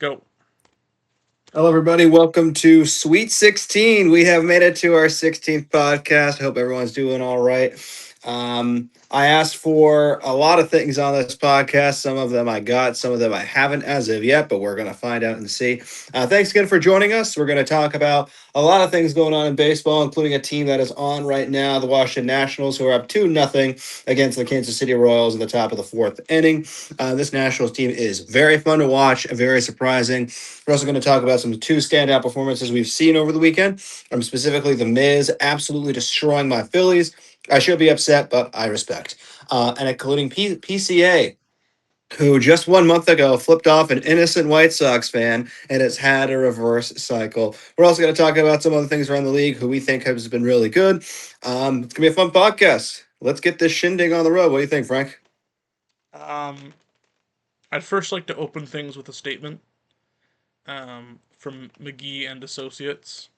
Go. Hello, everybody. Welcome to Sweet 16. We have made it to our 16th podcast. I hope everyone's doing all right. I asked for a lot of things on this podcast. Some of them I got, some of them I haven't as of yet, but we're going to find out and see. Thanks again for joining us. We're going to talk about a lot of things going on in baseball, including a team that is on right now, the Washington Nationals, who are up 2-0 against the Kansas City Royals at the top of the fourth inning. This Nationals team is very fun to watch, very surprising. We're also going to talk about some two standout performances we've seen over the weekend. Specifically, The Miz absolutely destroying my Phillies. I should be upset, but I respect. And including PCA, who just 1 month ago flipped off an innocent White Sox fan and has had a reverse cycle. We're also going to talk about some other things around the league who we think has been really good. It's going to be a fun podcast. Let's get this shindig on the road. What do you think, Frank? Um, I'd first like to open things with a statement from McGee and Associates.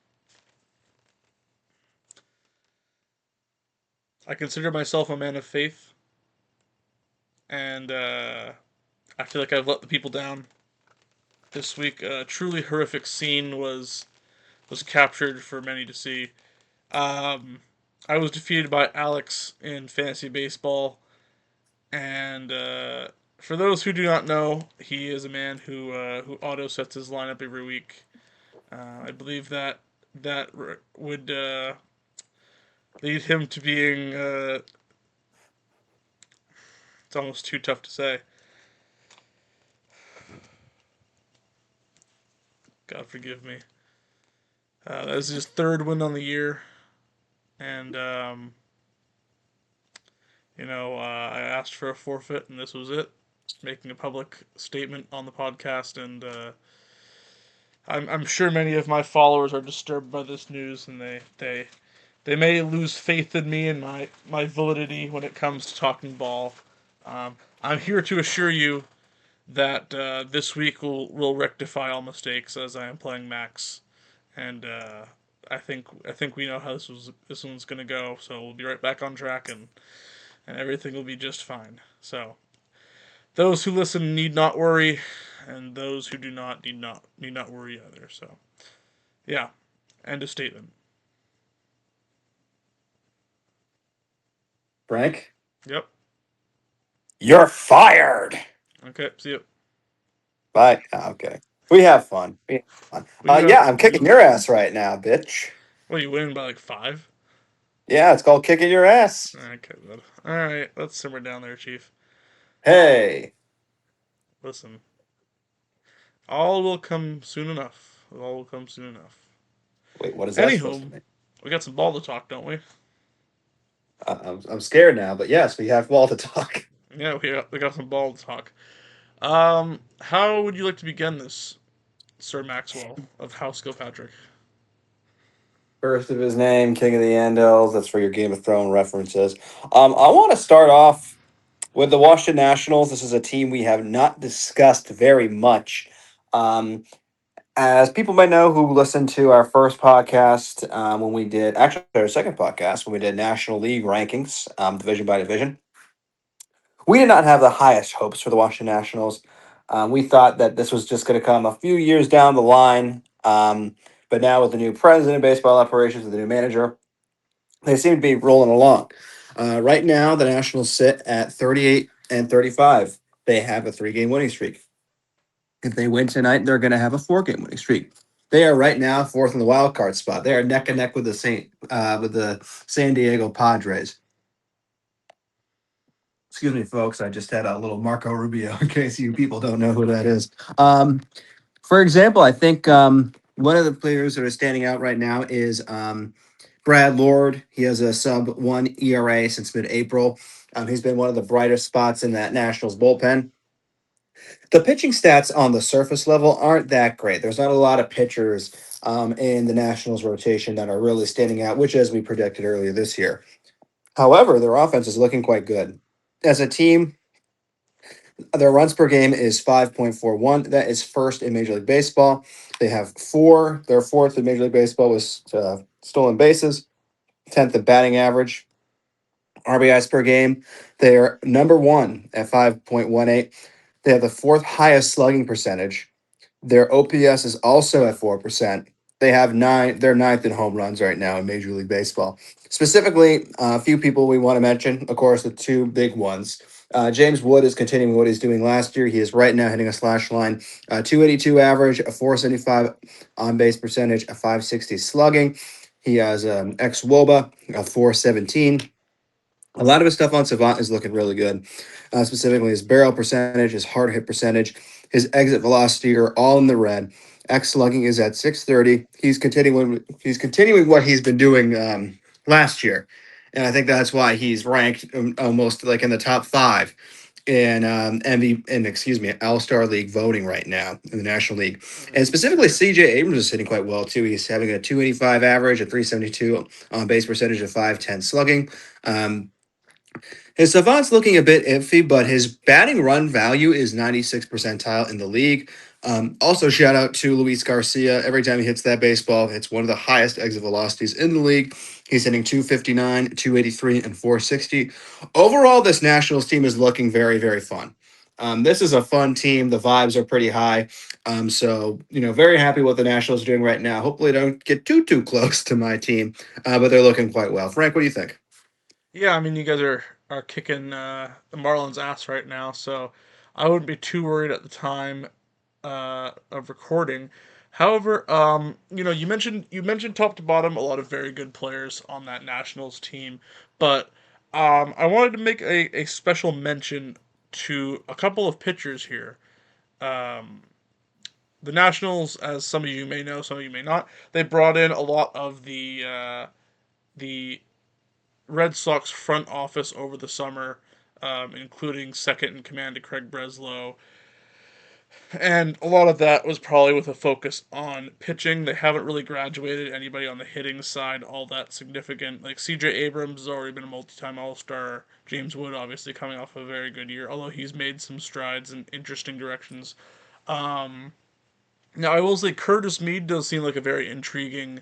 I consider myself a man of faith, and I feel like I've let the people down this week. A truly horrific scene was captured for many to see. Um, I was defeated by Alex in fantasy baseball, and for those who do not know, he is a man who auto sets his lineup every week. I believe that would lead him to being. It's almost too tough to say. God forgive me. That was his third win on the year, and I asked for a forfeit, and this was it. Making a public statement on the podcast, and I'm sure many of my followers are disturbed by this news, and they may lose faith in me and my validity when it comes to talking ball. I'm here to assure you that this week will rectify all mistakes as I am playing Max, and I think we know how this one's gonna go. So we'll be right back on track, and everything will be just fine. So those who listen need not worry, and those who do not need not worry either. So yeah, end of statement. Frank? Yep. You're fired. Okay. See you. Bye. Okay. We have fun. We have fun. We do have Yeah, I'm fun. We kicking do. your ass right now, bitch. What are you winning by like five? Yeah, it's called kicking your ass. Okay, bud. All right, let's simmer down there, Chief. Hey. Listen, all will come soon enough. All will come soon enough. Wait, what is that supposed to Anywho, mean? we got some ball to talk, don't we? I'm scared now, but yes, we have wall to talk. Yeah, we got some ball to talk. How would you like to begin this, Sir Maxwell of House Kilpatrick? First of his name, King of the Andals. That's for your Game of Thrones references. I want to start off with the Washington Nationals. This is a team we have not discussed very much. Um, as people may know who listened to our first podcast when we did, actually our second podcast when we did National League rankings, division by division, we did not have the highest hopes for the Washington Nationals. We thought that this was just going to come a few years down the line. But now with the new president of baseball operations, with the new manager, they seem to be rolling along. Right now, the Nationals sit at 38-35. They have a three-game winning streak. If they win tonight, they're going to have a four-game winning streak. They are right now fourth in the wild card spot. They are neck and neck with the San Diego Padres. Excuse me, folks. I just had a little Marco Rubio in case you people don't know who that is. For example, I think one of the players that are standing out right now is Brad Lord. He has a sub 1 ERA since mid-April. He's been one of the brightest spots in that Nationals bullpen. The pitching stats on the surface level aren't that great. There's not a lot of pitchers in the Nationals rotation that are really standing out, which, as we predicted earlier this year. However, their offense is looking quite good. As a team, their runs per game is 5.41. That is first in Major League Baseball. They have four. They're fourth in Major League Baseball with stolen bases, 10th in batting average, RBIs per game. They're number one at 5.18. They have the fourth highest slugging percentage. Their OPS is also at 4%. They have nine. They're ninth in home runs right now in Major League Baseball. Specifically, a few people we want to mention. Of course, the two big ones. James Wood is continuing what he's doing last year. He is right now hitting a slash line, 282 average, a 475 on base percentage, a 560 slugging. He has ex WOBA, a 417. A lot of his stuff on Savant is looking really good. Specifically, his barrel percentage, his hard hit percentage, his exit velocity are all in the red. X slugging is at 630. He's continuing. He's continuing what he's been doing last year, and I think that's why he's ranked almost like in the top five in All Star League voting right now in the National League. And specifically, CJ Abrams is hitting quite well too. He's having a 285 average, a 372 on base percentage, a 510 slugging. His savant's looking a bit iffy, but his batting run value is 96th percentile in the league. Also, shout out to Luis Garcia. Every time he hits that baseball, it's one of the highest exit velocities in the league. He's hitting 259, 283, and 460. Overall, this Nationals team is looking very, very fun. This is a fun team. The vibes are pretty high. Very happy what the Nationals are doing right now. Hopefully, don't get too close to my team, but they're looking quite well. Frank, what do you think? Yeah, I mean, you guys are kicking the Marlins' ass right now, so I wouldn't be too worried at the time of recording. However, you mentioned top to bottom a lot of very good players on that Nationals team, but I wanted to make a special mention to a couple of pitchers here. Um, the Nationals, as some of you may know, some of you may not, they brought in a lot of the Red Sox front office over the summer, including second in command to Craig Breslow. And a lot of that was probably with a focus on pitching. They haven't really graduated anybody on the hitting side all that significant. Like CJ Abrams has already been a multi time All Star. James Wood, obviously, coming off a very good year, although he's made some strides in interesting directions. Um, Now, I will say Curtis Mead does seem like a very intriguing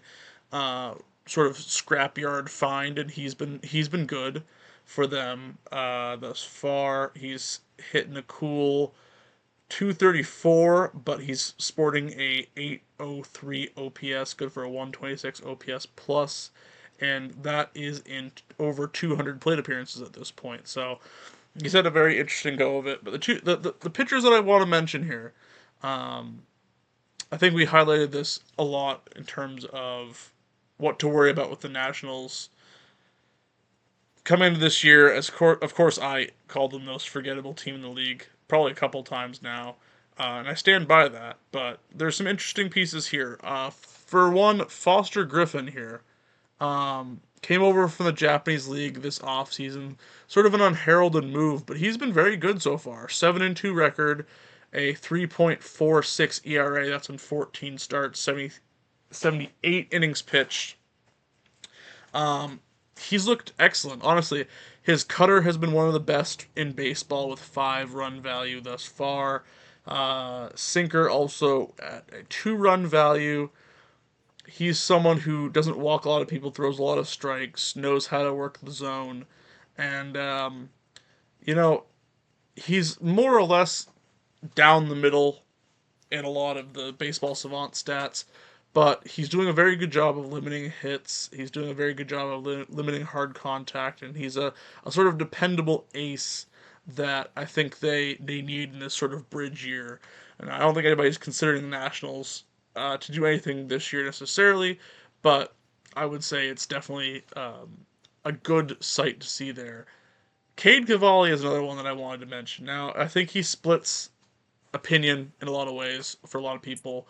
uh, sort of scrapyard find, and he's been good for them thus far. He's hitting a cool 234, but he's sporting a 803 OPS, good for a 126 OPS plus, and that is in over 200 plate appearances at this point. So he's had a very interesting go of it. But the pitchers that I want to mention here, um, I think we highlighted this a lot in terms of what to worry about with the Nationals coming into this year. Of course, I called them the most forgettable team in the league probably a couple times now, and I stand by that. But there's some interesting pieces here. For one, Foster Griffin here came over from the Japanese league this offseason. Sort of an unheralded move, but he's been very good so far. 7-2 record, a 3.46 ERA. That's in 14 starts, 78 innings pitched. Um, he's looked excellent. Honestly, his cutter has been one of the best in baseball with 5 run value thus far. Sinker also at a 2 run value. He's someone who doesn't walk a lot of people, throws a lot of strikes, knows how to work the zone, and you know he's more or less down the middle in a lot of the baseball savant stats, but he's doing a very good job of limiting hits. He's doing a very good job of limiting hard contact, and he's a sort of dependable ace that I think they need in this sort of bridge year. And I don't think anybody's considering the Nationals to do anything this year necessarily, but I would say it's definitely a good sight to see there. Cade Cavalli is another one that I wanted to mention. Now, I think he splits opinion in a lot of ways for a lot of people,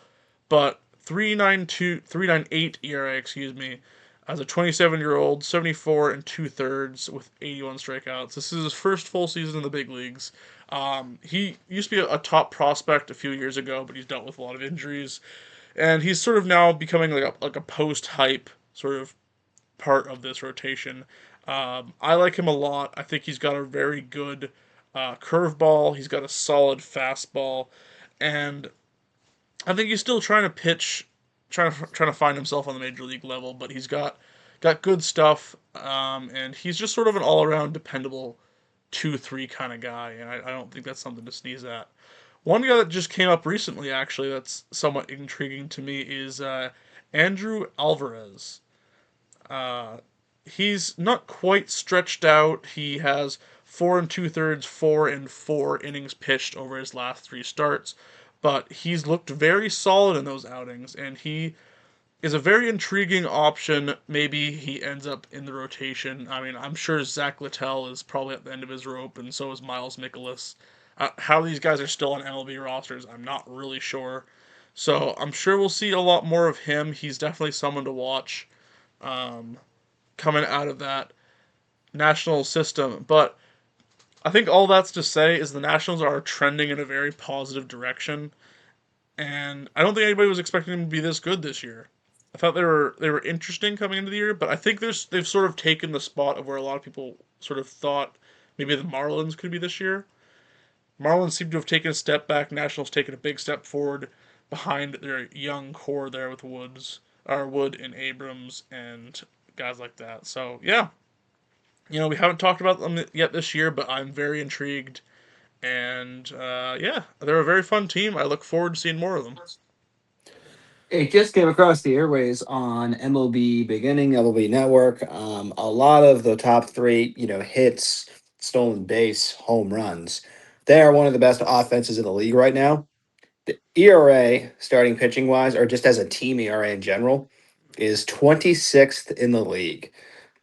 but 3.98 ERA, excuse me, as a 27-year-old, 74 and 2/3 with 81 strikeouts. This is his first full season in the big leagues. He used to be a top prospect a few years ago, but he's dealt with a lot of injuries, and he's sort of now becoming like a post hype sort of part of this rotation. I like him a lot. I think he's got a very good curveball. He's got a solid fastball, and I think he's still trying to pitch, trying to find himself on the major league level. But he's got good stuff, and he's just sort of an all around dependable 2-3 kind of guy, and I don't think that's something to sneeze at. One guy that just came up recently, actually, that's somewhat intriguing to me is Andrew Alvarez. Uh, he's not quite stretched out. He has 4 2/3, 4 and 4 innings pitched over his last 3 starts, but he's looked very solid in those outings, and he is a very intriguing option. Maybe he ends up in the rotation. I mean, I'm sure Zach Littell is probably at the end of his rope, and so is Miles Mikolas. How these guys are still on MLB rosters, I'm not really sure. So I'm sure we'll see a lot more of him. He's definitely someone to watch um, coming out of that national system. But I think all that's to say is the Nationals are trending in a very positive direction, and I don't think anybody was expecting them to be this good this year. I thought they were interesting coming into the year, but I think they've sort of taken the spot of where a lot of people sort of thought maybe the Marlins could be this year. Marlins seem to have taken a step back. Nationals taken a big step forward behind their young core there with Wood and Abrams and guys like that. So yeah, we haven't talked about them yet this year, but I'm very intrigued. And yeah, they're a very fun team. I look forward to seeing more of them. It just came across the airways on MLB Beginning, MLB Network. A lot of the top three, hits, stolen base, home runs. They are one of the best offenses in the league right now. The ERA, starting pitching wise, or just as a team ERA in general, is 26th in the league.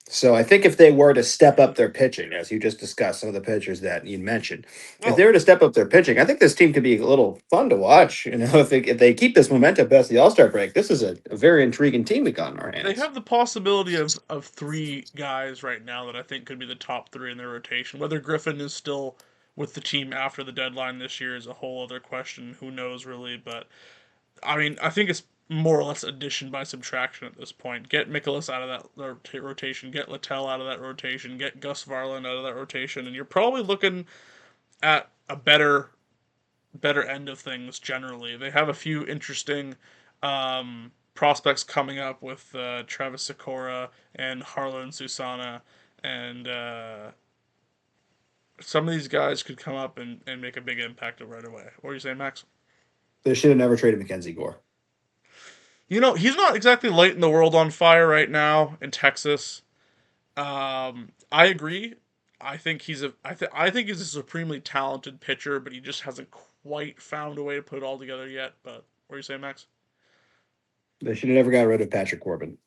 So I think if they were to step up their pitching, as you just discussed, some of the pitchers that you mentioned, if they Well, were to step up their pitching, I think this team could be a little fun to watch. If they keep this momentum past the All Star break, this is a very intriguing team we got in our they hands. have the possibility of three guys right now that I think could be the top three in their rotation. Whether Griffin is still with the team after the deadline this year is a whole other question. Who knows really? But I mean, I think it's more or less addition by subtraction at this point. Get Mikolas out of that rotation, get Littell out of that rotation, get Gus Varland out of that rotation, and you're probably looking at a better end of things generally. They have a few interesting prospects coming up with Travis Sikora and Harlan Susana, and some of these guys could come up and make a big impact right away. What are you saying, Max? They should have never traded Mackenzie Gore. He's not exactly lighting the world on fire right now in Texas. I agree. I think he's a supremely talented pitcher, but he just hasn't quite found a way to put it all together yet. But what are you saying, Max? They should have never got rid of Patrick Corbin.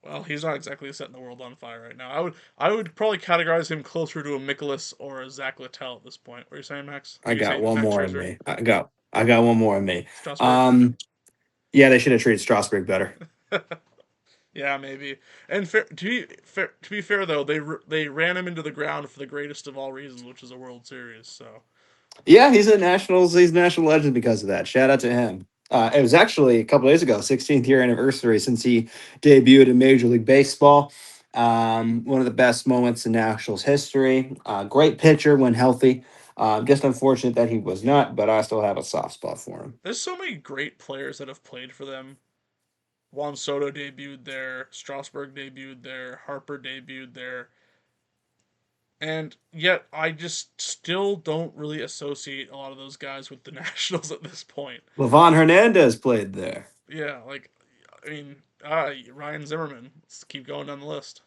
Well, he's not exactly setting the world on fire right now. I would probably categorize him closer to a Mikolas or a Zach Littell at this point. What are you saying, Max? I Are you got saying one Max more in Scherzer, me. I got one more in me. Strasburg? Um, yeah, they should have treated Strasburg better. Yeah, maybe. And to be fair though, they ran him into the ground for the greatest of all reasons, which is a World Series. So Yeah, he's a nationals. He's a national legend because of that. Shout out to him. It was actually a couple days ago, 16th year anniversary since he debuted in Major League Baseball. One of the best moments in Nationals history. Great pitcher when healthy. Just unfortunate that he was not, but I still have a soft spot for him. there's so many great players that have played for them. Juan Soto debuted there, Strasburg debuted there, Harper debuted there, and yet I just still don't really associate a lot of those guys with the Nationals at this point. Levon Hernandez played there. Yeah, like I mean, Ryan Zimmerman. Let's keep going down the list.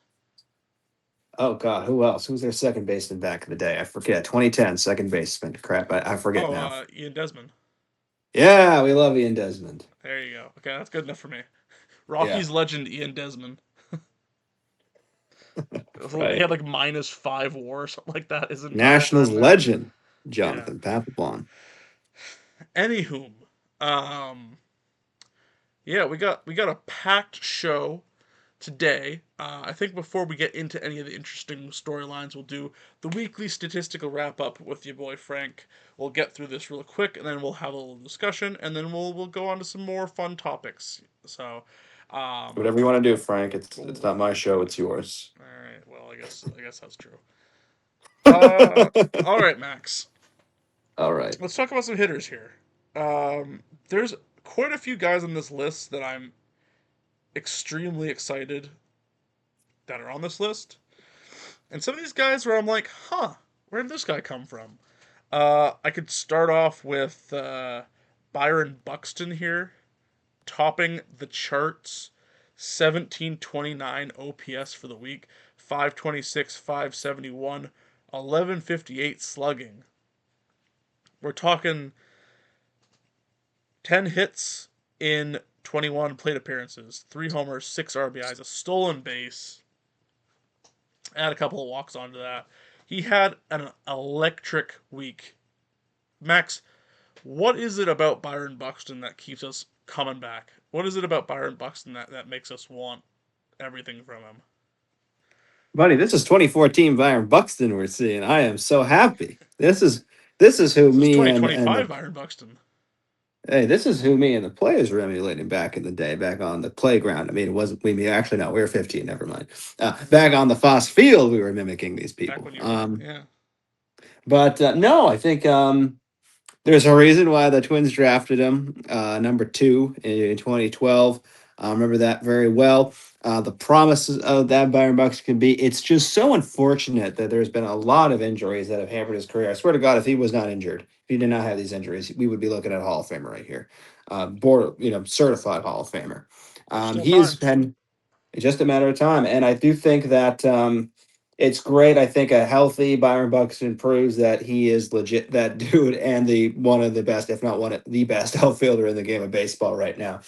Oh God, who else? Who was their second baseman back in the day? I forget. 2010 second baseman. Crap, I forget Oh, now. Ian Desmond. Yeah, we love Ian Desmond. There you go. Okay, that's good enough for me. Yeah, Rockies legend Ian Desmond. He right. had like -5 WAR or something like that his entire Nationals time there. legend, Yeah. Jonathan Papelbon. Anywho, um, yeah, we got a packed show today. I think before we get into any of the interesting storylines, we'll do the weekly statistical wrap up with your boy Frank. We'll get through this real quick, and then we'll have a little discussion, and then we'll go on to some more fun topics. So, um, Whatever you want to do, Frank. It's not my all show. It's yours. right. Well, I guess that's true. Uh, all right, Max. All right. Let's talk about some hitters here. There's quite a few guys on this list that I'm extremely excited that are on this list. And some of these guys where I'm like, huh, where did this guy come from? I could start off with Byron Buxton here, topping the charts, 1729 OPS for the week, 526, 571, 1158 slugging. We're talking 10 hits in 21 plate appearances, 3 homers, 6 RBIs, a stolen base, add a couple of walks onto that. He had an electric week. Max, what is it about Byron Buxton that keeps us coming back? What is it about Byron Buxton that makes us want everything from him? Buddy, this is 2014 Byron Buxton we're seeing. I am so happy. This is who This is me and 2025 the Byron Buxton. hey, this is who me and the players were emulating back in the day, back on the playground. I mean, it wasn't we. Actually, no, we were 15. Never mind. Back on the Foss Field, we were mimicking these Back people. when you were, yeah. But no, I think there's a reason why the Twins drafted him number two in 2012. I remember that very well. The promises of that Byron Bucks can be. It's just so unfortunate that there's been a lot of injuries that have hampered his career. I swear to God, if he was not injured, if he did not have these injuries, we would be looking at a Hall of Famer right here, certified Hall of Famer. There's still He has time. been it's just a matter of time. And I do think that it's great. I think a healthy Byron Buxton proves that he is legit that dude and the one of the best, if not one of the best outfielder in the game of baseball right now.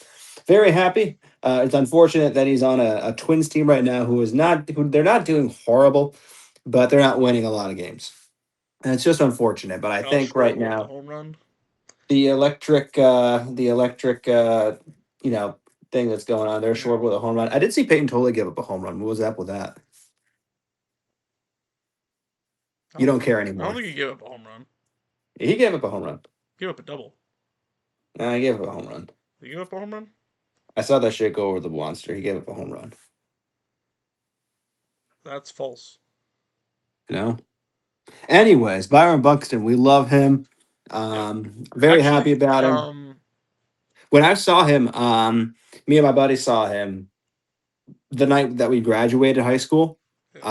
Very happy. It's unfortunate that he's on a Twins team right now who they're not doing horrible, but they're not winning a lot of games. And it's just unfortunate. But I Kyle think right Schwarber with the now home run. the electric you know, thing that's going on there, Yeah. short with a home run. I did see Peyton Tolley give up a home run. What was up with that? You don't care I don't anymore. think he gave up a home run. He gave up a home run. He gave up a double. He gave up a home run. Did he give up a home run? I saw that shit go over the monster. He gave up a home run. That's false. You know. Anyways, Byron Buxton, we love him. Yep. Very happy Actually, about him. When I saw him, me and my buddy saw him the night that we graduated high school. We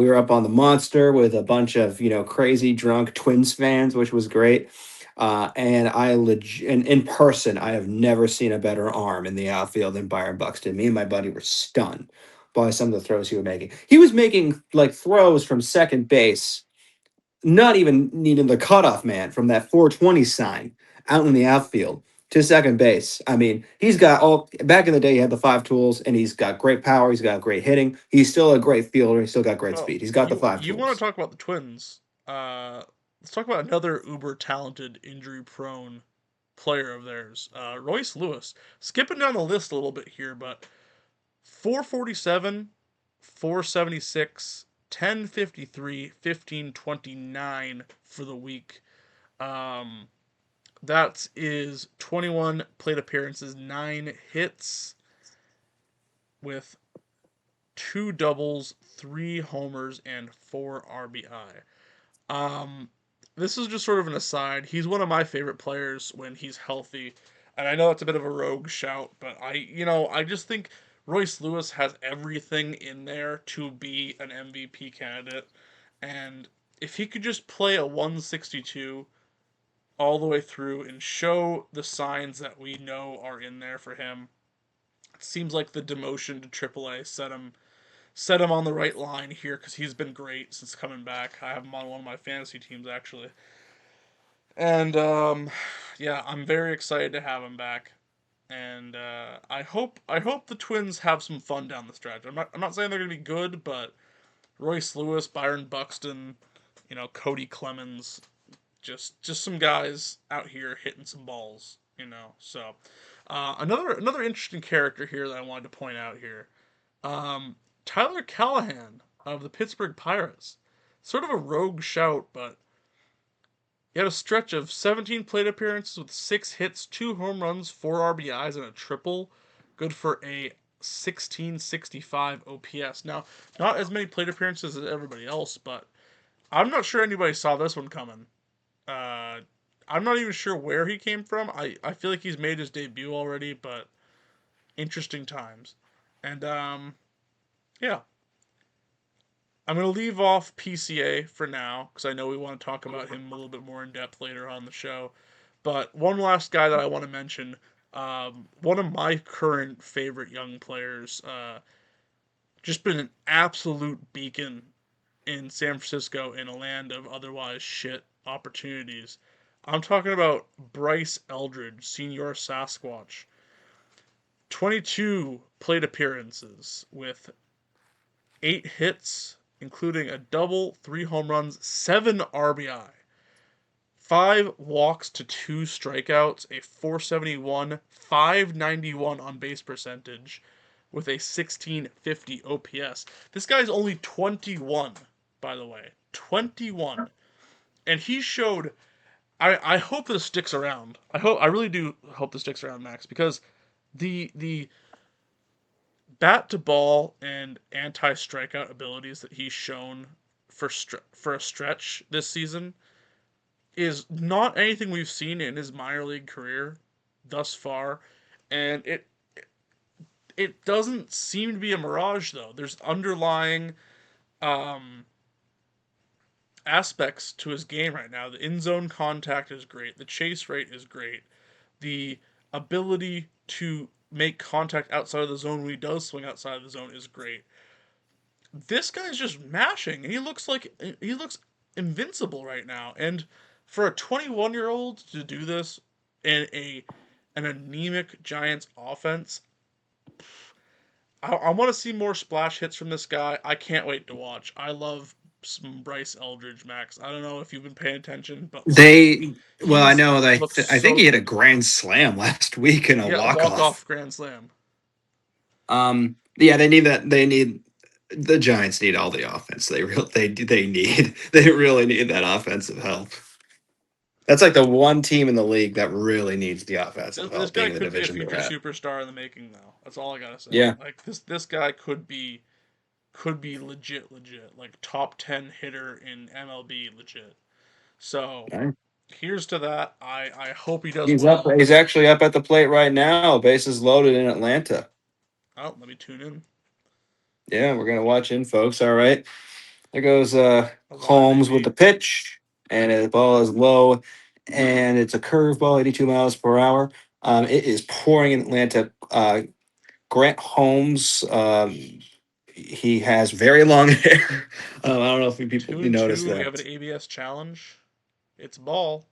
were up on the Monster with a bunch of crazy drunk Twins fans, which was great. And in person, I have never seen a better arm in the outfield than Byron Buxton. Me and my buddy were stunned by some of the throws he was making. He was making like throws from second base, not even needing the cutoff man from that 420 sign out in the outfield to second base. I mean, he's got all back in the day, he had the five tools and he's got great power. He's got great hitting. He's still a great fielder. He's still got great well, speed. He's got the five you want to tools. talk about the Twins? Let's talk about another uber talented, injury prone player of theirs, Royce Lewis. Skipping down the list a little bit here, but 447, 476, 1053, 1529 for the week. Um, that is 21 plate appearances, 9 hits with 2 doubles, 3 homers, and 4 RBI. Um, this is just sort of an aside. He's one of my favorite players when he's healthy. And I know it's a bit of a rogue shout, but I just think Royce Lewis has everything in there to be an MVP candidate. And if he could just play a 162 all the way through and show the signs that we know are in there for him, it seems like the demotion to AAA set him on the right line here because he's been great since coming back. I have him on one of my fantasy teams actually, and yeah, I'm very excited to have him back. And I hope the Twins have some fun down the stretch. I'm not saying they're gonna be good, but Royce Lewis, Byron Buxton, Cody Clemens, just some guys out here hitting some balls. So another interesting character here that I wanted to point out here. Um, Tyler Callahan of the Pittsburgh Pirates. Sort of a rogue shout, but he had a stretch of 17 plate appearances with 6 hits, 2 home runs, 4 RBIs, and a triple. Good for a 1665 OPS. Now, not as many plate appearances as everybody else, but I'm not sure anybody saw this one coming. Uh, I'm not even sure where he came from. I feel like he's made his debut already, but interesting times. And yeah, I'm going to leave off PCA for now because I know we want to talk about him a little bit more in depth later on the show. But one last guy that I want to mention, one of my current favorite young players, just been an absolute beacon in San Francisco in a land of otherwise shit opportunities. I'm talking about Bryce Eldridge, Senior Sasquatch. 22 plate appearances with 8 hits, including a double, 3 home runs, 7 RBI, 5 walks to 2 strikeouts, a 471, 591 on base percentage with a 1650 OPS. This guy's only 21, by the way. 21. And he showed I hope this sticks around. I really do hope this sticks around, Max, because the bat to ball and anti strikeout abilities that he's shown for a stretch this season is not anything we've seen in his minor league career thus far, and it doesn't seem to be a mirage though. There's underlying um, aspects to his game right now. The in zone contact is great. The chase rate is great. The ability to make contact outside of the zone when he does swing outside of the zone is great. This guy's just mashing, and he looks invincible right now. And for a 21-year-old to do this in an anemic Giants offense, I want to see more splash hits from this guy. I can't wait to watch. I love some Bryce Eldridge, Max. I don't know if you've been paying attention, but like They well, I he's know looks I think so he hit a good. grand slam last week in a Yeah, a walk walk off. off grand slam. Yeah, they need that. They need the Giants need all the offense. They need they really need that offensive help. That's like the one team in the league that really needs the offensive This help, guy being in the could be a division future they're at. superstar in the making, though. That's all I gotta say. Yeah. Like this guy could be legit, like top 10 hitter in MLB legit. So here's to that. I hope he does He's up. well. He's actually up at the plate right now. Bases loaded in Atlanta. Oh, let me tune in. Yeah, we're gonna watch in, folks. All right. There goes A live Holmes with AB. the pitch, and the ball is low, and it's a curveball, 82 miles per hour. It is pouring in Atlanta. Grant Holmes, he has very long hair. I don't know if you noticed 2-2. We have an that. ABS challenge. It's ball.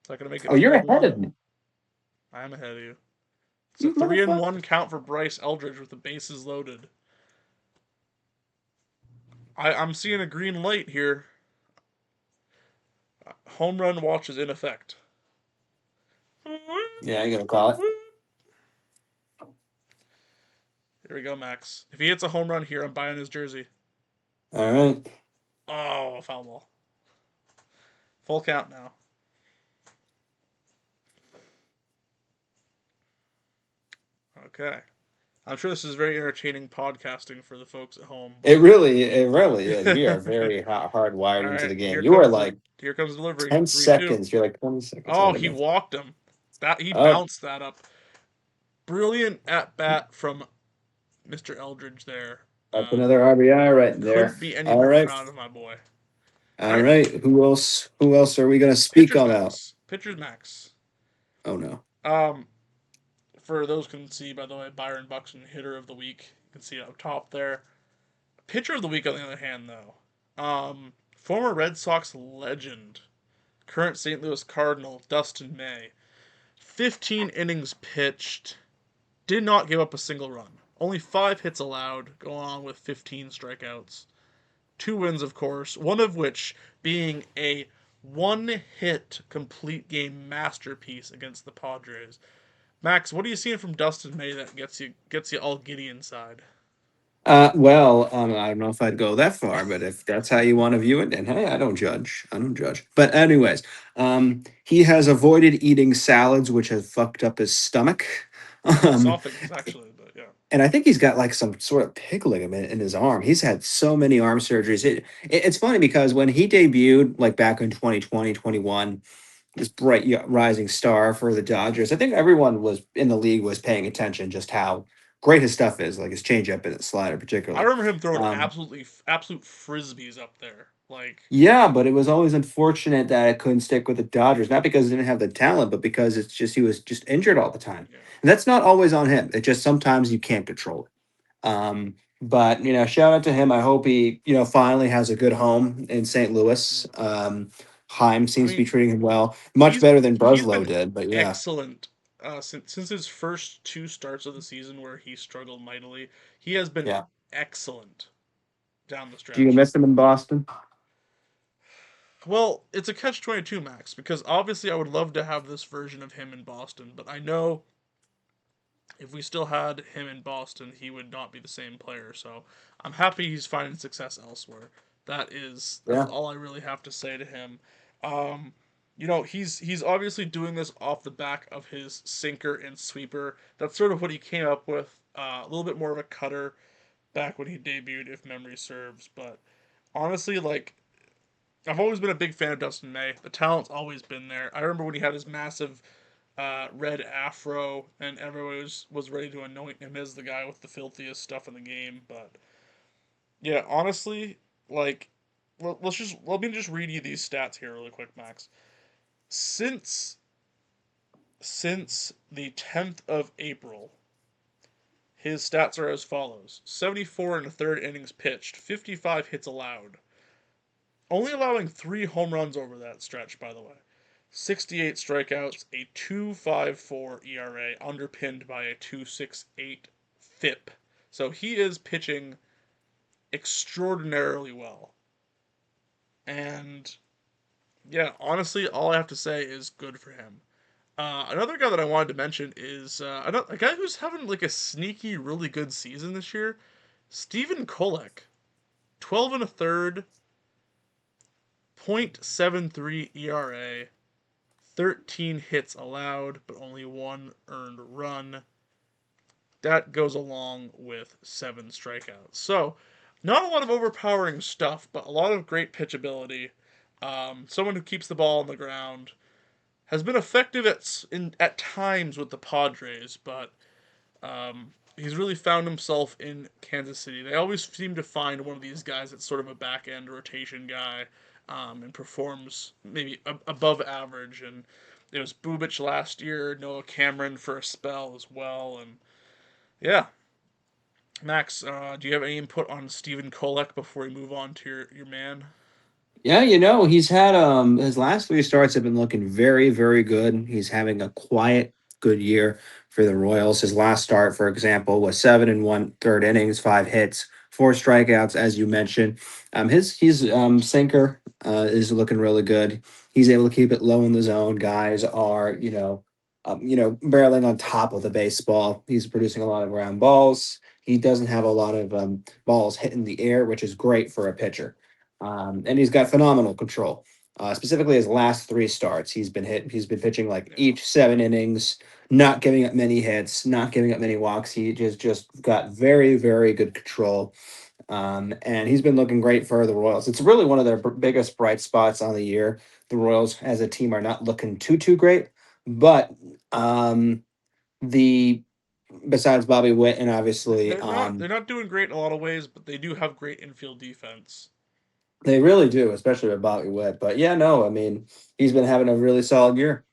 Is that gonna make Oh, it you're 3-1? ahead of me, I'm ahead of you. It's a you three and motherfucker. one count for Bryce Eldridge with the bases loaded. I'm seeing a green light here. Home run watch is in effect. Yeah, you gonna call it? Here we go, Max. If he hits a home run here, I'm buying his jersey. All right. Oh, foul ball. Full count now. Okay. I'm sure this is very entertaining podcasting for the folks at home, but It really is. We are very all hardwired into right, the game. You are like here comes delivery. 3-2. 10 seconds. You're like 20 seconds Oh, ahead of he me. walked him. That he Oh, bounced that up. Brilliant at bat from Mr. Eldridge there. up another RBI right there. Couldn't be any All more right. proud of my boy. All All right, right. Who else are we gonna speak pitchers on out? max. Pitchers max. Oh no. Um, for those who can see, by the way, Byron Buxton, hitter of the week. You can see it up top there. Pitcher of the week, on the other hand, though, former Red Sox legend, current St. Louis Cardinal, Dustin May. 15 innings pitched, did not give up a single run. Only 5 hits allowed, going on with 15 strikeouts. 2 wins, of course, one of which being a one hit complete game masterpiece against the Padres. Max, what are you seeing from Dustin May that gets you all giddy inside? Well, I don't know if I'd go that far, but if that's how you want to view it, then hey, I don't judge. I don't judge. But anyways, he has avoided eating salads, which have fucked up his stomach. Um, Esophagus, actually, but yeah. and I think he's got like some sort of pig ligament in his arm. He's had so many arm surgeries. It's funny because when he debuted, like back in 2020, 21, this rising star for the Dodgers, I think everyone was in the league was paying attention just how great his stuff is, like his changeup and his slider I particularly. remember him throwing Um, absolute frisbees up there. Like, yeah, but it was always unfortunate that it couldn't stick with the Dodgers, not because he didn't have the talent, but because it's just he was just injured all the time. yeah, And that's not always on him. It just sometimes you can't control it. But shout out to him. I hope he, finally has a good home in St. Louis. yeah. Heim I seems to be mean, treating him well, much he's better than he's Bruslow been did. But yeah, excellent since his first two starts of the season where he struggled mightily. He has been yeah. excellent down the Do you stretch. miss him in Boston? Well, it's a catch 22, Max, because obviously I would love to have this version of him in Boston, but I know if we still had him in Boston, he would not be the same player. So I'm happy he's finding success elsewhere. That's Yeah. all I really have to say to him. Um, he's obviously doing this off the back of his sinker and sweeper. That's sort of what he came up with. A little bit more of a cutter back when he debuted, if memory serves. But honestly, like I've always been a big fan of Dustin May. The talent's always been there. I remember when he had his massive red afro, and everyone was ready to anoint him as the guy with the filthiest stuff in the game. But yeah, honestly, like let me just read you these stats here really quick, Max. Since since the 10th of April, his stats are as follows: 74 and a third innings pitched, 55 hits allowed, only allowing 3 home runs over that stretch, by the way. 68 strikeouts, a 2.54 ERA, underpinned by a 2.68 FIP. So he is pitching extraordinarily well. And yeah, honestly, all I have to say is good for him. Another guy that I wanted to mention is a guy who's having like a sneaky, really good season this year. Stephen Kolek, 12 and a third, .73 ERA, 13 hits allowed, but only one earned run. That goes along with 7 strikeouts. So, not a lot of overpowering stuff, but a lot of great pitchability. Someone who keeps the ball on the ground has been effective at times with the Padres, but he's really found himself in Kansas City. They always seem to find one of these guys that's sort of a back end rotation guy, and performs maybe above average. And it was Bubich last year, Noah Cameron for a spell as well. And yeah, Max, do you have any input on Stephen Kolek before we move on to your man? Yeah, he's had his last three starts have been looking very, very good. He's having a quiet, good year for the Royals. His last start, for example, was 7 and 1/3 innings, 5 hits, 4 strikeouts, as you mentioned. His sinker is looking really good. He's able to keep it low in the zone. Guys are, barreling on top of the baseball. He's producing a lot of ground balls. He doesn't have a lot of balls hitting the air, which is great for a pitcher. And he's got phenomenal control. Specifically, his last three starts, He's been pitching like Yeah. each 7 innings, not giving up many hits, not giving up many walks. He just got very, very good control. And he's been looking great for the Royals. It's really one of their biggest bright spots on the year. The Royals, as a team, are not looking too great, but the besides Bobby Witt and obviously They're not doing great in a lot of ways, but they do have great infield defense. they really do, especially with Bobby Witt. But yeah, no, I mean, he's been having a really solid year.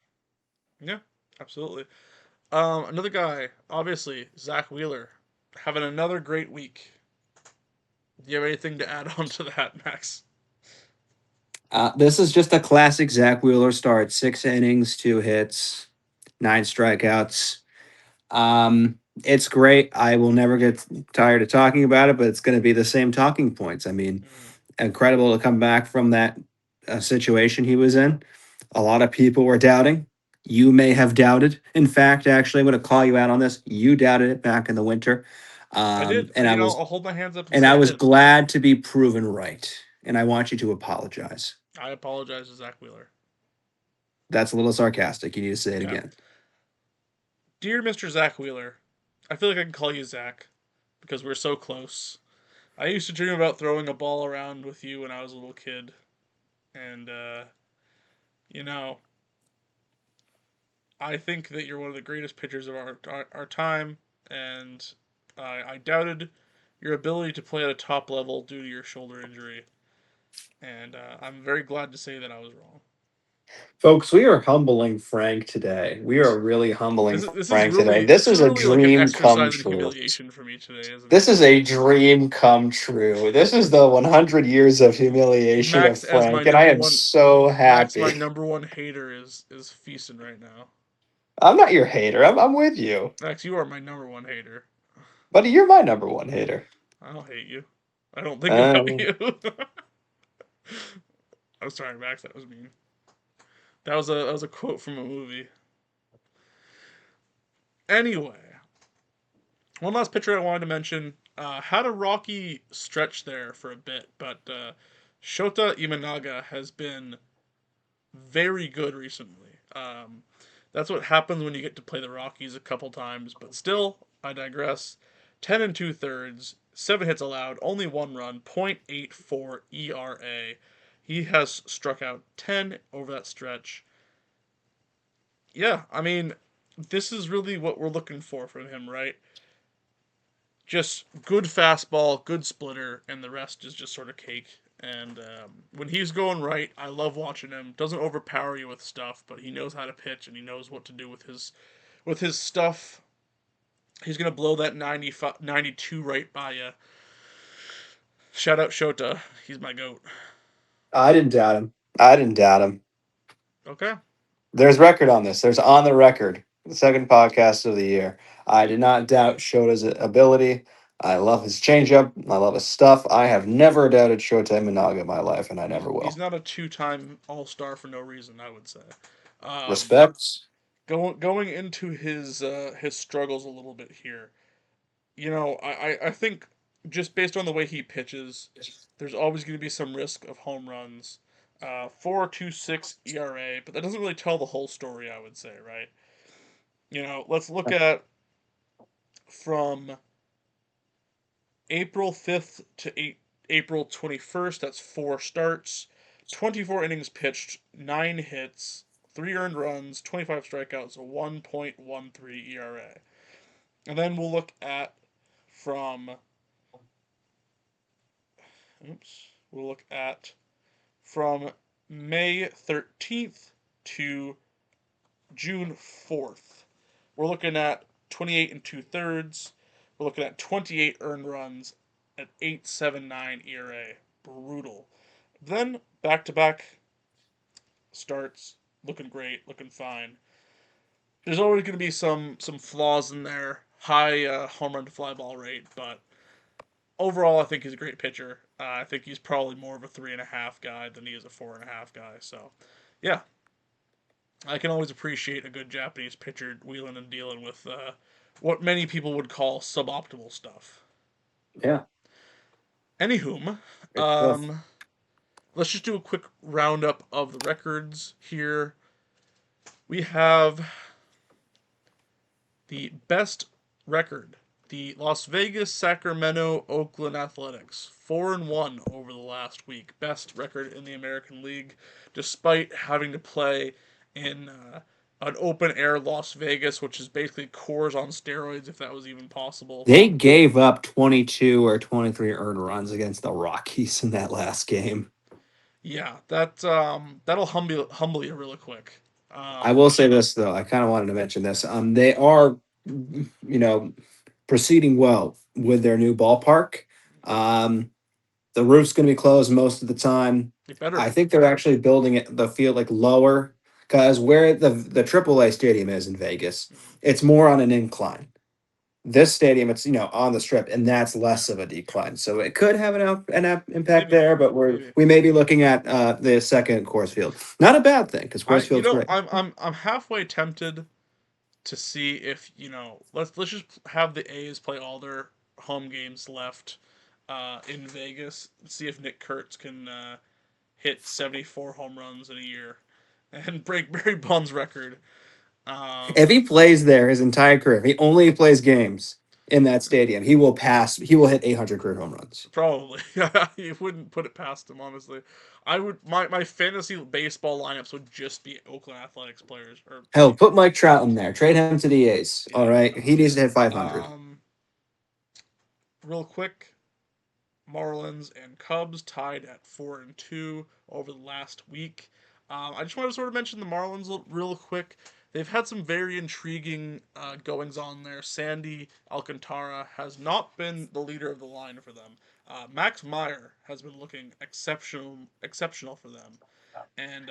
Yeah, absolutely. Another guy, obviously, Zach Wheeler, having another great week. Do you have anything to add on to that, Max? This is just a classic Zach Wheeler start: 6 innings, 2 hits, 9 strikeouts. It's great. I will never get tired of talking about it, but it's going to be the same talking points. I mean, Mm, incredible to come back from that situation he was in. A lot of people were doubting. You may have doubted. In fact, actually, I'm going to call you out on this. You doubted it back in the winter, I did. and I was I'll hold my hands up and and say I I was did. glad to be proven right. And I want you to apologize. I apologize to Zach Wheeler. That's a little sarcastic. You need to say it Yeah. again. Dear Mr. Zach Wheeler, I feel like I can call you Zach because we're so close. I used to dream about throwing a ball around with you when I was a little kid. And, you know, I think that you're one of the greatest pitchers of our time. And I doubted your ability to play at a top level due to your shoulder injury, and I'm very glad to say that I was wrong. Folks, we are humbling Frank today. We are really humbling Frank today. This is really like an Dream come exercise in true. humiliation for me today, isn't This it? is a dream come true. This is the 100 years of humiliation of Max as my Frank, and I number am one so Max, my happy. number one hater is feasting right now. I'm not your hater. I'm with you. Max, you are my number one hater. Buddy, you're my number one hater. I don't hate you. I don't think about Um, you. I'm sorry, Max. That was mean. That was a quote from a movie. Anyway, one last pitcher I wanted to mention had a rocky stretch there for a bit, but Shota Imanaga has been very good recently. That's what happens when you get to play the Rockies a couple times, but still, I digress. 10 and 2/3, 7 hits allowed, only 1 run, .84 ERA. He has struck out 10 over that stretch. Yeah, I mean, this is really what we're looking for from him, right? Just good fastball, good splitter, and the rest is just sort of cake. And when he's going right, I love watching him. Doesn't overpower you with stuff, but he knows how to pitch and he knows what to do with his stuff. He's gonna blow that 95, 92 right by you. Shout out Shota, he's my goat. I didn't doubt him. I didn't doubt him. Okay. There's record on this. There's on the record. The second podcast of the year. I did not doubt Shota's ability. I love his changeup. I love his stuff. I have never doubted Shota Imanaga in my life, and I never He's will. not a two-time All-Star for no reason, I would say. Um, Respects. going into his struggles a little bit here. I think just based on the way he pitches, there's always going to be some risk of home runs. 4.26 ERA, but that doesn't really tell the whole story, I would say, right? Let's look at from April 5th to April 21st. That's 4 starts, 24 innings pitched, 9 hits, 3 earned runs, 25 strikeouts, a 1.13 ERA. And then we'll look at from we'll look at from May 13th to June 4th. We're looking at 28 and 2/3. We're looking at 28 earned runs at 8.79 ERA. Brutal. Then back to back starts, looking great, looking fine. There's always going to be some flaws in there. High home run to fly ball rate, but overall, I think he's a great pitcher. I think he's probably more of a 3.5 guy than he is a 4.5 guy. So, yeah, I can always appreciate a good Japanese pitcher wheeling and dealing with what many people would call suboptimal stuff. Yeah. Anywhom, Good stuff. let's just do a quick roundup of the records here. We have the best record, the Las Vegas, Sacramento, Oakland Athletics, 4-1 over the last week. Best record in the American League, despite having to play in an open air Las Vegas, which is basically cores on steroids, if that was even possible. They gave up 22 or 23 earned runs against the Rockies in that last game. Yeah, that'll humble you really quick. I will say this though. I kind of wanted to mention this. They are, proceeding well with their new ballpark. Um, the roof's going to be closed most of the time. It better I be. think they're actually building it the field like lower because where the AAA stadium is in Vegas, it's more on an incline. This stadium, it's on the strip, and that's less of a decline. So it could have impact Maybe, there, but maybe. we may be looking at the second Coors Field. Not a bad thing because I Coors you Field's know great. I'm halfway tempted to see if let's just have the A's play all their home games left in Vegas. See if Nick Kurtz can hit 74 home runs in a year and break Barry Bonds' record. If Um, he plays there his entire career, if he only plays games in that stadium, he will pass. He will hit 800 career home runs. Probably, you wouldn't put it past him. Honestly, I would. My fantasy baseball lineups would just be Oakland Athletics players or Hell, put Mike Trout in there. Trade him to the A's. All yeah. right, he needs to hit 500. Um, real quick, Marlins and Cubs tied at 4-2 over the last week. I just want to sort of mention the Marlins real quick. They've had some very intriguing goings on there. Sandy Alcantara has not been the leader of the line for them. Max Meyer has been looking exceptional for them, and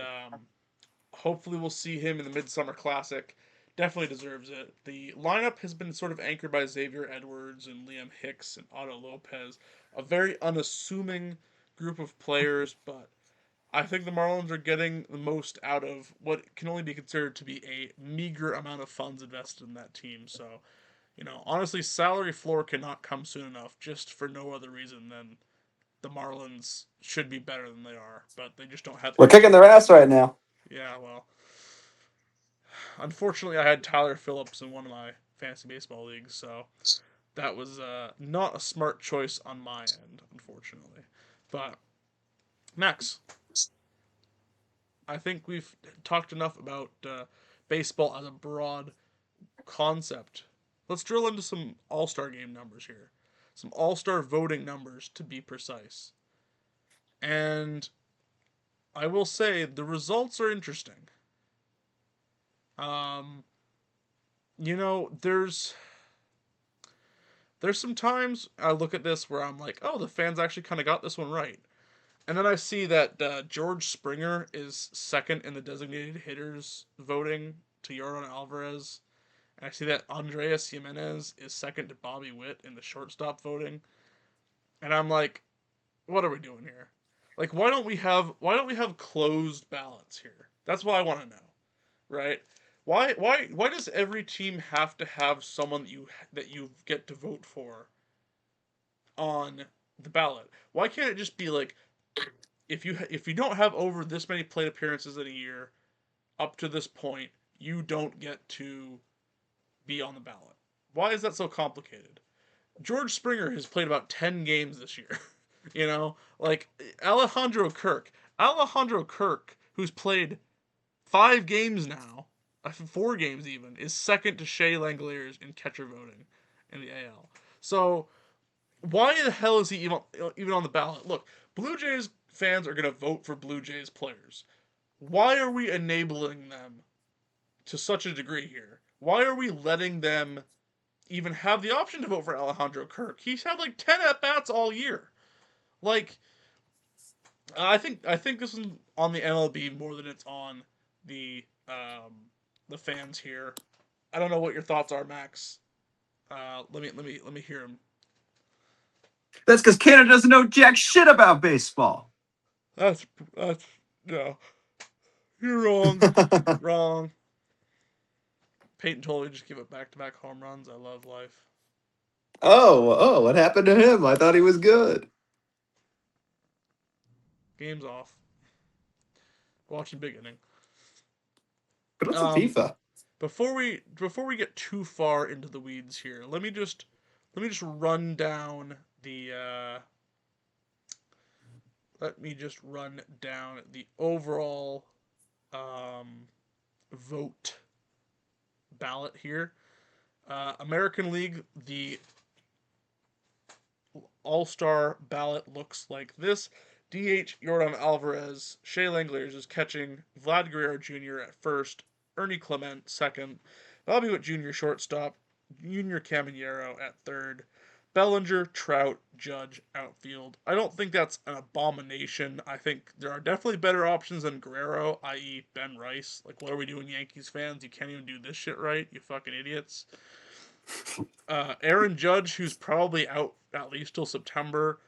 hopefully we'll see him in the Midsummer Classic. Definitely deserves it. The lineup has been sort of anchored by Xavier Edwards and Liam Hicks and Otto Lopez, a very unassuming group of players, but I think the Marlins are getting the most out of what can only be considered to be a meager amount of funds invested in that team. So, honestly, salary floor cannot come soon enough, just for no other reason than the Marlins should be better than they are, but they just don't have We're kicking their ass right now. Yeah, well, unfortunately, I had Tyler Phillips in one of my fantasy baseball leagues, so that was not a smart choice on my end, unfortunately. But Max, I think we've talked enough about baseball as a broad concept. Let's drill into some All Star game numbers here, some All Star voting numbers to be precise. And I will say the results are interesting. Um, there's some times I look at this where I'm like, oh, the fans actually kind of got this one right. And then I see that George Springer is second in the designated hitters voting to Yordan Alvarez. And I see that Andreas Jimenez is second to Bobby Witt in the shortstop voting. And I'm like, what are we doing here? Like, why don't we have closed ballots here? That's what I want to know, right? Why does every team have to have someone that you get to vote for on the ballot? Why can't it just be like, if you don't have over this many plate appearances in a year up to this point, you don't get to be on the ballot? Why is that so complicated? George Springer has played about 10 games this year. Like Alejandro Kirk. Alejandro Kirk, who's played 5 games now, 4 games even, is second to Shea Langeliers in catcher voting in the AL. So why the hell is he even on the ballot? Look, Blue Jays fans are gonna vote for Blue Jays players. Why are we enabling them to such a degree here? Why are we letting them even have the option to vote for Alejandro Kirk? He's had like 10 at bats all year. Like, I think this is on the MLB more than it's on the the fans here. I don't know what your thoughts are, Max. Let me hear him. That's because Canada doesn't know jack shit about baseball. That's no. You're wrong. Wrong. Peyton totally just give it back-to-back home runs. I love life. Oh, what happened to him? I thought he was good. Game's off. Watching big inning. But what's some Um, FIFA? before we get too far into the weeds here, let me just run down the let me just run down the overall um, vote ballot here. American League, the All Star ballot looks like this. DH Yordan Alvarez, Shea Langeliers is catching, Vlad Guerrero Jr. at first, Ernie Clement second, Bobby Witt Jr. shortstop, Junior Caminero at third, Bellinger, Trout, Judge outfield. I don't think that's an abomination. I think there are definitely better options than Guerrero, i.e., Ben Rice. Like, what are we doing, Yankees fans? You can't even do this shit right, you fucking idiots. Aaron Judge, who's probably out at least till September.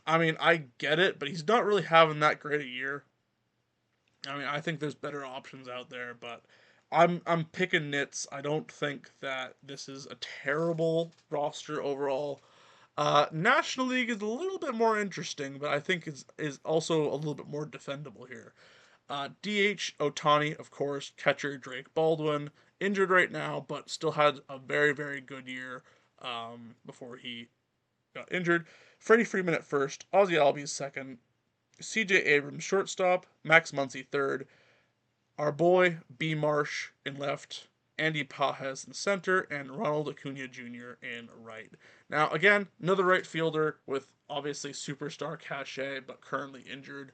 I mean, I get it, but he's not really having that great a year. I mean, I think there's better options out there, but I'm picking nits. I don't think that this is a terrible roster overall. National League is a little bit more interesting, but I think is also a little bit more defendable here. DH Otani, of course, catcher Drake Baldwin, injured right now, but still had a very, very good year before he got injured. Freddie Freeman at first, Ozzy Albies second, CJ Abrams shortstop, Max Muncy third, our boy B Marsh in left, Andy Pajes in center, and Ronald Acuna Jr. in right. Now, again, another right fielder with obviously superstar cachet, but currently injured.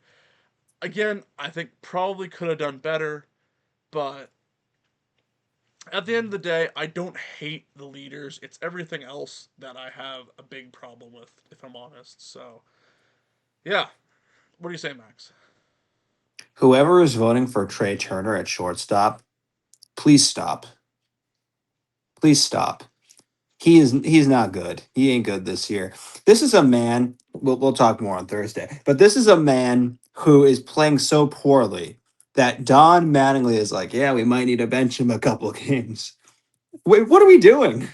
Again, I think probably could have done better, but at the end of the day, I don't hate the leaders. It's everything else that I have a big problem with, if I'm honest. So, yeah. What do you say, Max? Whoever is voting for Trey Turner at shortstop, please stop. Please stop. He's not good. He ain't good this year. This is a man. We'll talk more on Thursday. But this is a man who is playing so poorly that Don Mattingly is like, yeah, we might need to bench him a couple of games. Wait, what are we doing?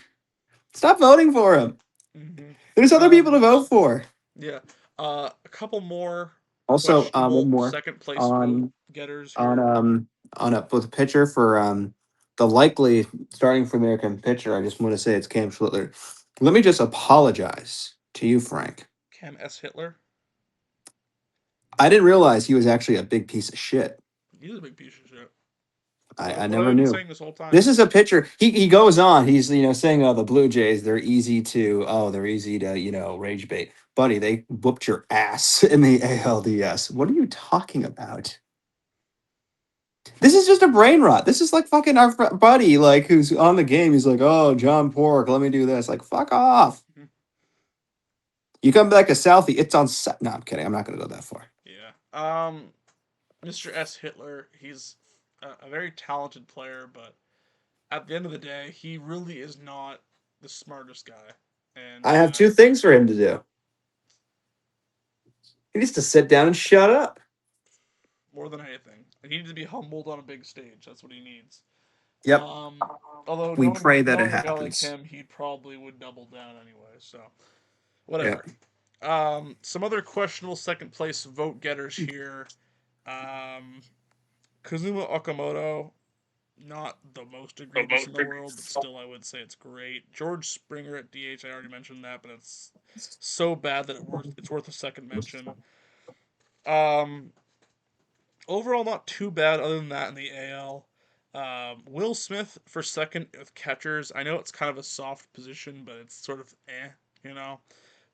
Stop voting for him. Mm-hmm. There's other people to vote for. Yeah. A couple more Also, one questionable more second place vote on getters on here. on a with a pitcher for the likely starting for American pitcher. I just want to say it's Cam Schlittler. Let me just apologize to you, Frank. Cam S. Hitler. I didn't realize he was actually a big piece of shit. He's a big piece of shit. I What have never I been knew. saying this whole time? This is a pitcher. He goes on. He's saying, "Oh, the Blue Jays, they're easy to rage bait." Buddy, they whooped your ass in the ALDS. What are you talking about? This is just a brain rot. This is like fucking our buddy, like who's on the game. He's like, "Oh, John Pork, let me do this." Like, fuck off. Mhm. You come back to Southie, it's on set. No, I'm kidding. I'm not gonna go that far. Yeah. Mr. S. Hitler. He's a very talented player, but at the end of the day, he really is not the smartest guy. And I have two things for him to do. He needs to sit down and shut up. more than anything, he needs to be humbled on a big stage. That's what he needs. Yep. Although We knowing pray that it knowing a guy like happens. him, he probably would double down anyway. So Yep. whatever. Some other questionable second place vote getters here. Um, Kazuma Okamoto, not the most egregious in the world, but still I would say it's great. George Springer at DH, I already mentioned that, but it's so bad that it's worth a second mention. Um, Overall, not too bad other than that in the AL. Will Smith for second with catchers. I know it's kind of a soft position, but it's sort of you know.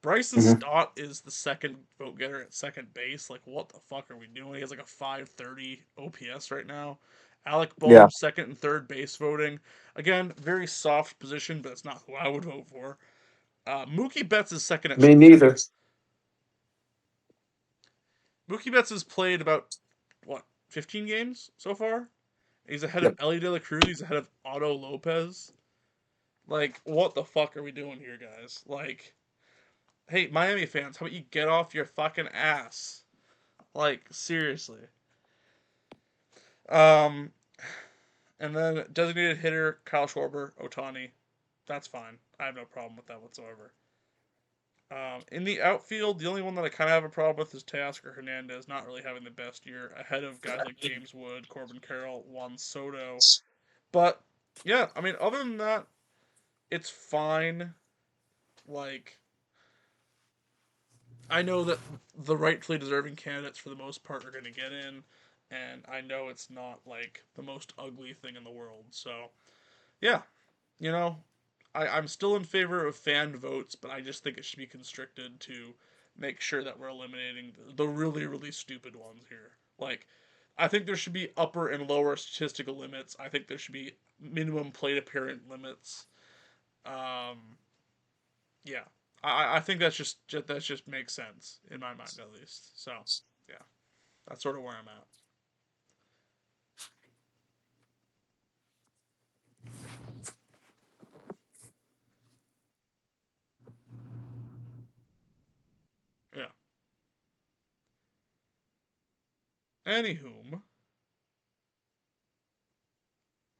Bryson Mhm. Stott is the second vote getter at second base. Like, what the fuck are we doing? He has like a 530 OPS right now. Alec Yeah. Bohm, second and third base voting. Again, very soft position, but it's not who I would vote for. Mookie Betts is second at Me shortstop. neither. Mookie Betts has played about, what, 15 games so far? He's ahead of Yep. Ellie De La Cruz. He's ahead of Otto Lopez. Like, what the fuck are we doing here, guys? Like, hey, Miami fans, how about you get off your fucking ass? Like, seriously. Um, and then designated hitter Kyle Schwarber, Otani. That's fine. I have no problem with that whatsoever. In the outfield, the only one that I kind of have a problem with is Teoscar Hernandez not really having the best year, ahead of guys like James Wood, Corbin Carroll, Juan Soto. But yeah, I mean, other than that, it's fine. Like, I know that the rightfully deserving candidates for the most part are going to get in, and I know it's not like the most ugly thing in the world. So yeah, you know, I'm still in favor of fan votes, but I just think it should be constricted to make sure that we're eliminating the really really stupid ones here. Like, I think there should be upper and lower statistical limits. I think there should be minimum plate appearance limits. Um, yeah, I think that just makes sense in my mind at least. So yeah, that's sort of where I'm at. Yeah. Anywho,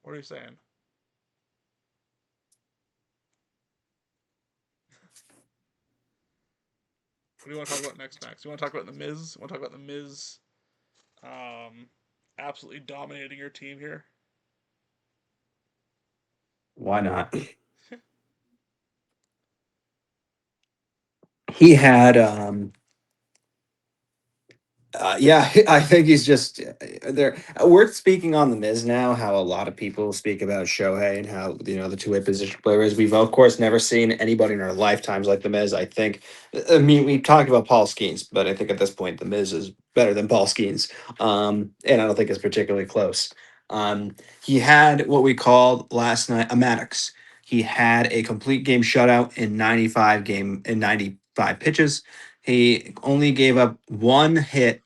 what are you saying? What do you want to talk about next, Max? You want to talk about the Miz? Want to talk about the Miz? Um, absolutely dominating your team here. Why not? He had Yeah, I think he's just there. We're speaking on the Miz now. How a lot of people speak about Shohei and how the two-way position players. We've of course never seen anybody in our lifetimes like the Miz. I think. I mean, we talked about Paul Skeens, but I think at this point the Miz is better than Paul Skeens. And I don't think it's particularly close. He had what we called last night a Maddox. He had a complete game shutout in 95 pitches. He only gave up one hit,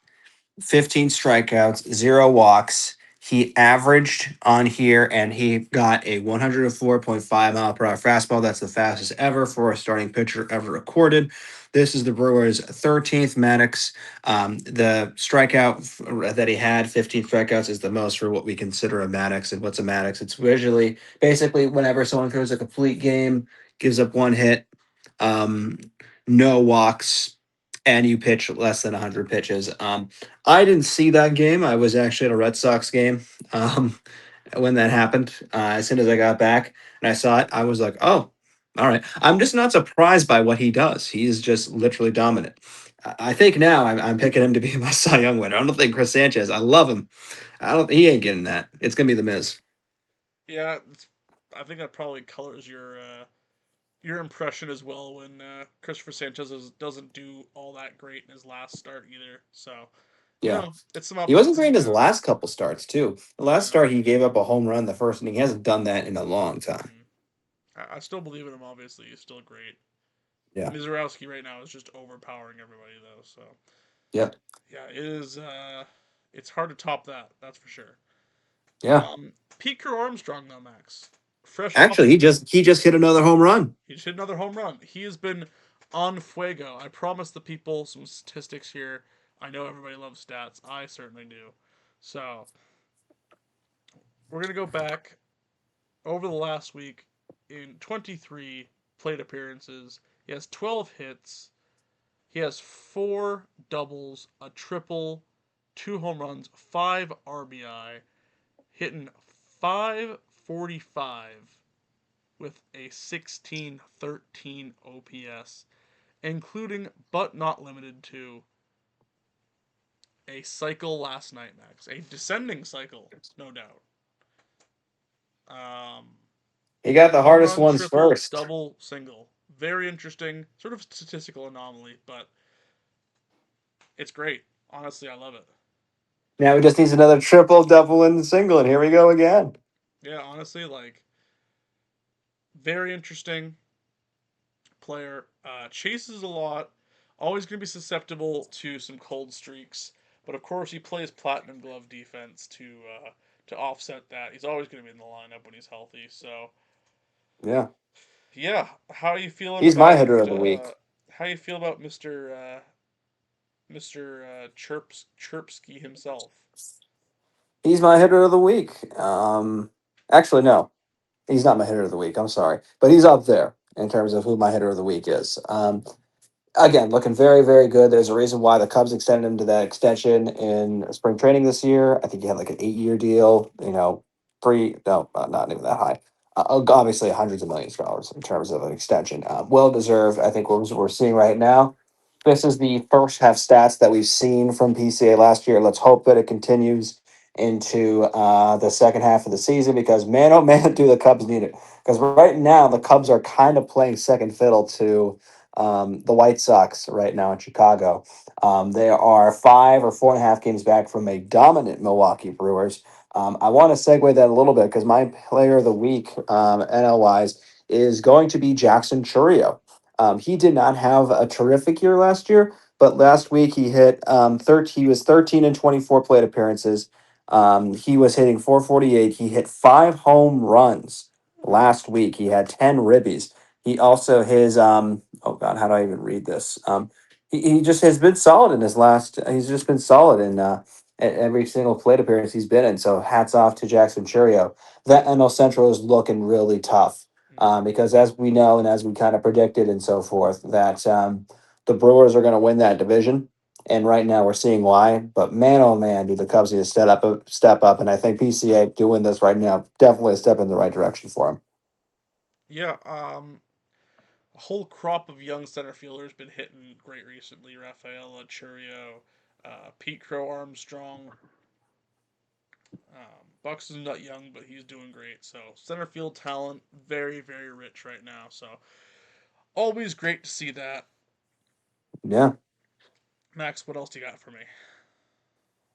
15 strikeouts, zero walks. He averaged on here and he got a 104.5 mile per hour fastball. That's the fastest ever for a starting pitcher ever recorded. This is the Brewers' 13th Maddox. The strikeout that he had, 15 strikeouts, is the most for what we consider a Maddox. And what's a Maddox? It's visually basically whenever someone throws a complete game, gives up one hit, um, no walks, and you pitch less than 100 pitches. I didn't see that game. I was actually at a Red Sox game um, when that happened. As soon as I got back and I saw it, I was like, oh, all right. I'm just not surprised by what he does. He's just literally dominant. I think now I'm picking him to be my Cy Young winner. I don't think Chris Sanchez. I love him. I don't. He ain't getting that. It's gonna be the Miz. Yeah, I think that probably colors your impression as well when Christopher Sanchez doesn't do all that great in his last start either. So, Yeah. it's some He ups wasn't and great in his downs. last couple starts too. The last Yeah. start he gave up a home run the first inning. He hasn't done that in a long time. Mm. I still believe in him. Obviously, he's still great. Yeah. Mizorowski right now is just overpowering everybody though. So Yeah. yeah, it is. It's hard to top that. That's for sure. Yeah. Pete Crow Armstrong though, Max, fresh off. Actually, he just hit another home run. He just hit another home run. He has been on fuego. I promise the people some statistics here. I know everybody loves stats. I certainly do. So we're gonna go back over the last week in 23 plate appearances. He has 12 hits. He has four doubles, a triple, two home runs, five RBI, hitting 545 with a 1613 OPS, including but not limited to a cycle last night, Max. A descending cycle, no doubt. Um, He got the home hardest run, ones triple, first. double, single. Very interesting, sort of statistical anomaly, but it's great. Honestly, I love it. Now he just needs another triple, double, and single, and here we go again. Yeah, honestly, like very interesting player. Chases a lot. Always going to be susceptible to some cold streaks, but of course he plays platinum glove defense to offset that. He's always going to be in the lineup when he's healthy. So Yeah, yeah, how are you feeling he's my about hitter of the week. how you feel about Mister Chirpsky himself? He's my hitter of the week. Actually, no, he's not my hitter of the week. I'm sorry, but he's up there in terms of who my hitter of the week is. Again, looking very, very good. There's a reason why the Cubs extended him to that extension in spring training this year. I think he had like an 8-year deal. Three, no, not even that high. Obviously, hundreds of millions of dollars in terms of an extension. Well deserved. I think what we're seeing right now. This is the first half stats that we've seen from PCA last year. Let's hope that it continues into the second half of the season because man, oh man, do the Cubs need it? Because right now the Cubs are kind of playing second fiddle to the White Sox right now in Chicago. They are 5 or 4.5 games back from a dominant Milwaukee Brewers. I want to segue that a little bit because my player of the week, NL wise, is going to be Jackson Churio. He did not have a terrific year last year, but last week he hit 13. He was 13 and 24 plate appearances. He was hitting 448. He hit 5 home runs last week. He had 10 ribbies. He also his oh god, how do I even read this? He just has been solid in his last. He's just been solid in every single plate appearance he's been in. So hats off to Jackson Churio. That NL Central is looking really tough Mm-hmm. because as we know and as we kind of predicted and so forth that the Brewers are going to win that division. And right now we're seeing why. But man, oh man, do the Cubs need to step up. And I think PCA doing this right now definitely a step in the right direction for him. Yeah, a whole crop of young center fielders been hitting great recently. Rafaela, Churio, Pete Crow Armstrong. Bucks is not young, but he's doing great. So center field talent, very very rich right now. So always great to see that. Yeah. Max, what else do you got for me?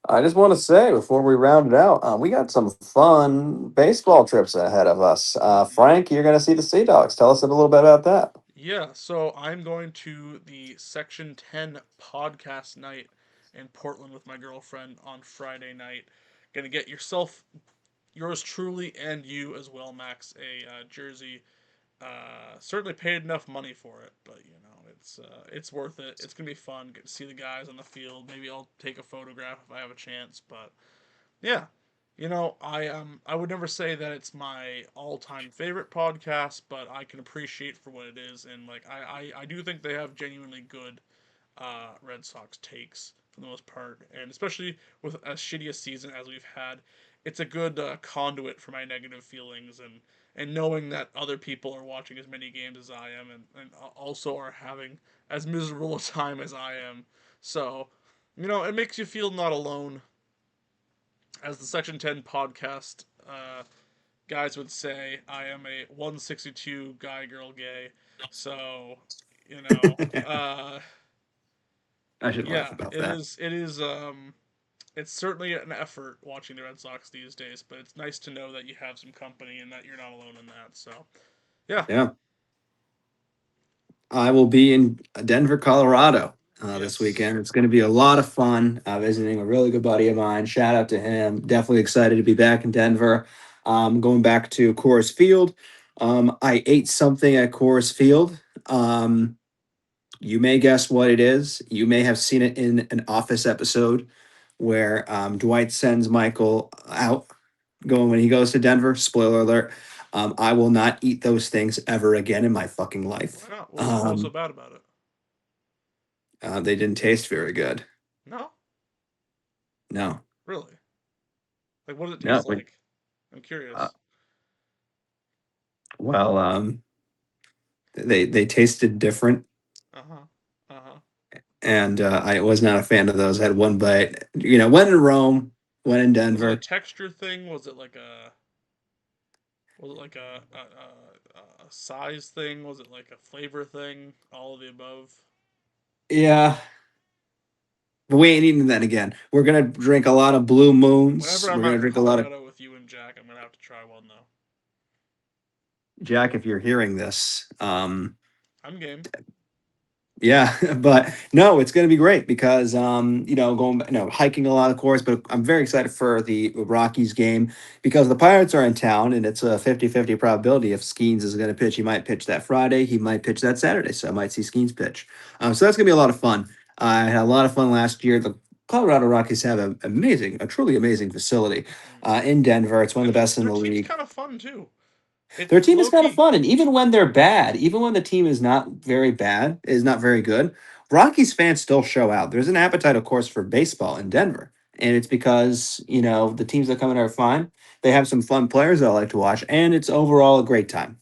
I just want to say before we round it out, we got some fun baseball trips ahead of us. Frank, you're going to see the Sea Dogs. Tell us a little bit about that. Yeah, so I'm going to the Section 10 podcast night in Portland with my girlfriend on Friday night. Gonna get yours truly, and you as well, Max, a jersey. Certainly paid enough money for it, but it's worth it. It's gonna be fun. Get to see the guys on the field. Maybe I'll take a photograph if I have a chance. But yeah, I would never say that it's my all time favorite podcast, but I can appreciate for what it is, and like I do think they have genuinely good Red Sox takes for the most part, and especially with as shitty a season as we've had, it's a good conduit for my negative feelings and knowing that other people are watching as many games as I am and also are having as miserable a time as I am. So, it makes you feel not alone. As the Section 10 podcast guys would say, I am a 162 guy, girl, gay. So, you know, uh, I should laugh yeah, about it that. is. It is. It's certainly an effort watching the Red Sox these days, but it's nice to know that you have some company and that you're not alone in that. So, yeah, Yeah. I will be in Denver, Colorado this yes, weekend. It's going to be a lot of fun visiting a really good buddy of mine. Shout out to him. Definitely excited to be back in Denver. Going back to Coors Field. I ate something at Coors Field. You may guess what it is. You may have seen it in an Office episode where Dwight sends Michael out going when he goes to Denver. Spoiler alert. I will not eat those things ever again in my fucking why life. not? What was so bad about it? They didn't taste very good. No, No, really. Like, what does it no. taste like? I'm Uh, curious. well, they tasted different, Uh huh. Uh huh. and I was not a fan of those. I had one bite. When in Rome, when in Was it a Denver. texture thing? Was it like a size thing? Was it like a flavor thing? All of the above. Yeah, but we ain't eating that again. We're gonna drink a lot of Blue Moons. Whenever I'm We're gonna out in drink a lot of Colorado with you and Jack, I'm gonna have to try one though. Jack. If you're hearing this, I'm game. yeah, but no, it's going to be great because going hiking a lot of course, but I'm very excited for the Rockies game because the Pirates are in town and it's a 50-50 probability if Skeens is going to pitch. He might pitch that Friday, he might pitch that Saturday, so I might see Skeens pitch. So that's going to be a lot of fun. I had a lot of fun last year. The Colorado Rockies have a truly amazing facility Mm. in Denver. It's one of the And best in their the team's league. kind of fun too. Their It's team is low kind of key. fun, and even when they're bad, even when the team is not very bad, is not very good, Rockies fans still show out. There's an appetite, of course, for baseball in Denver, and it's because the teams that come in are fine. They have some fun players that I like to watch, and it's overall a great time.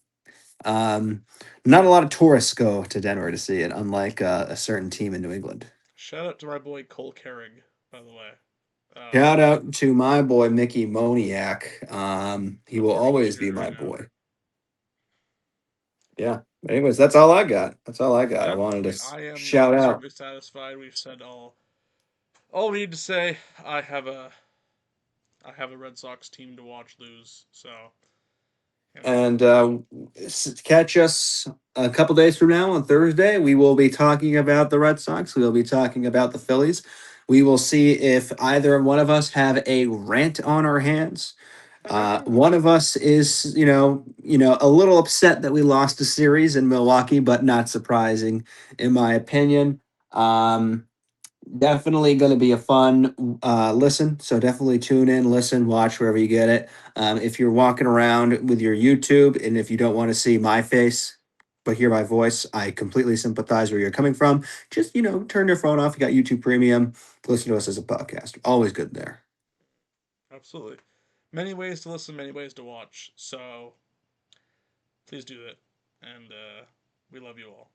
Um, Not a lot of tourists go to Denver to see it, unlike a certain team in New England. Shout out to my boy Cole Carrig, by the way, Shout out to my boy Mickey Moniak. He the will former always be Ranger my right now. boy. Yeah. Anyways, that's all I got. That's all I got. I Yeah, I wanted to mean, I am shout out. certainly satisfied. We've said all we need to say. I have a Red Sox team to watch lose, so you know. And catch us a couple days from now on Thursday. We will be talking about the Red Sox. We will be talking about the Phillies. We will see if either one of us have a rant on our hands. One of us is, a little upset that we lost a series in Milwaukee, but not surprising, in my opinion. Definitely going to be a fun listen. So definitely tune in, listen, watch wherever you get it. If you're walking around with your YouTube and if you don't want to see my face but hear my voice, I completely sympathize where you're coming from. Just, turn your phone off. You got YouTube Premium. Listen to us as a podcast. Always good there. Absolutely, many ways to listen, many ways to watch. So please do it, and we love you all.